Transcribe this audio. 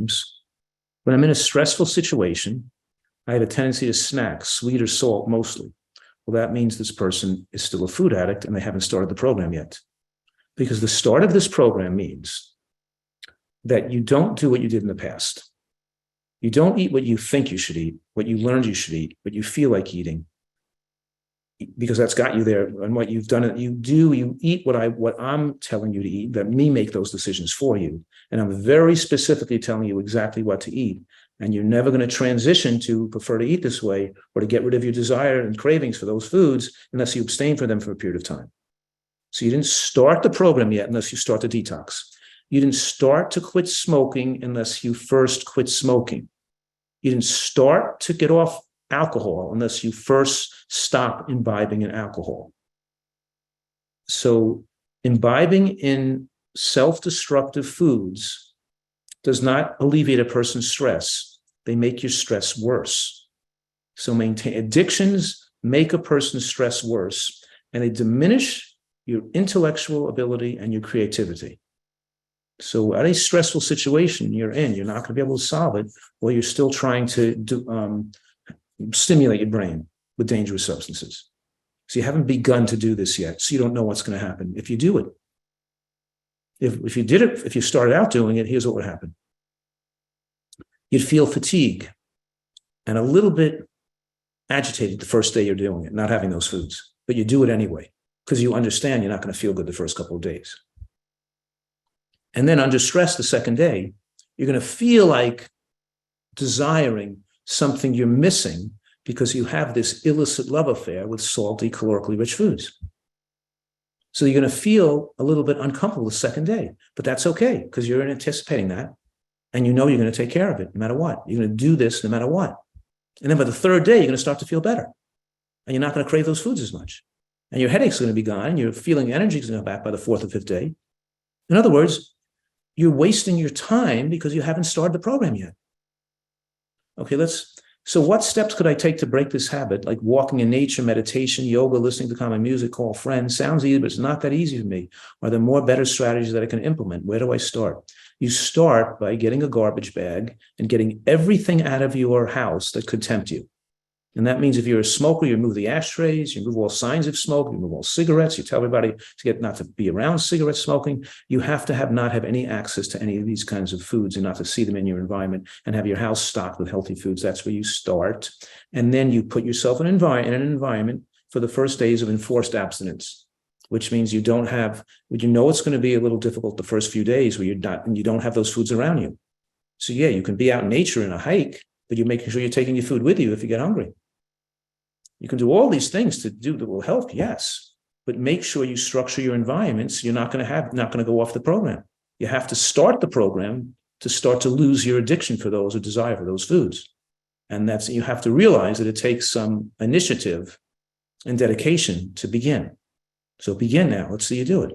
sometimes. When I'm in a stressful situation, I have a tendency to snack, sweet or salt mostly. Well, that means this person is still a food addict and they haven't started the program yet. Because the start of this program means that you don't do what you did in the past. You don't eat what you think you should eat, what you learned you should eat, what you feel like eating, because that's got you there. And what you've done, you eat what I'm telling you to eat, let me make those decisions for you. And I'm very specifically telling you exactly what to eat. And you're never going to transition to prefer to eat this way or to get rid of your desire and cravings for those foods unless you abstain from them for a period of time. So you didn't start the program yet unless you start the detox. You didn't start to quit smoking unless you first quit smoking. You didn't start to get off alcohol unless you first stop imbibing in alcohol. So imbibing in self-destructive foods does not alleviate a person's stress. They make your stress worse. So addictions make a person's stress worse, and they diminish your intellectual ability and your creativity. So at a stressful situation you're not going to be able to solve it while you're still trying to stimulate your brain with dangerous substances. So you haven't begun to do this yet, so you don't know what's going to happen if you do it. If you did it, if you started out doing it, here's what would happen. You'd feel fatigue and a little bit agitated the first day you're doing it, not having those foods, but you do it anyway because you understand you're not going to feel good the first couple of days. And then under stress the second day, you're going to feel like desiring something you're missing because you have this illicit love affair with salty, calorically rich foods. So you're going to feel a little bit uncomfortable the second day, but that's okay because you're anticipating that and you know you're going to take care of it no matter what. You're going to do this no matter what. And then by the third day, you're going to start to feel better and you're not going to crave those foods as much. And your headache's going to be gone and your feeling energy is going to go back by the fourth or fifth day. In other words, you're wasting your time because you haven't started the program yet. Okay, so what steps could I take to break this habit? Like walking in nature, meditation, yoga, listening to calming music, call friends. Sounds easy, but it's not that easy for me. Are there more better strategies that I can implement? Where do I start? You start by getting a garbage bag and getting everything out of your house that could tempt you. And that means if you're a smoker, you remove the ashtrays, you remove all signs of smoke, you remove all cigarettes, you tell everybody to get not to be around cigarette smoking. You have to not have any access to any of these kinds of foods and not to see them in your environment and have your house stocked with healthy foods. That's where you start. And then you put yourself in an environment for the first days of enforced abstinence, which means you know it's going to be a little difficult the first few days where you don't have those foods around you. So yeah, you can be out in nature in a hike, but you're making sure you're taking your food with you if you get hungry. You can do all these things that will help, yes, but make sure you structure your environment so you're not going to go off the program. You have to start the program to start to lose your addiction for those or desire for those foods. And you have to realize that it takes some initiative and dedication to begin. So begin now. Let's see you do it.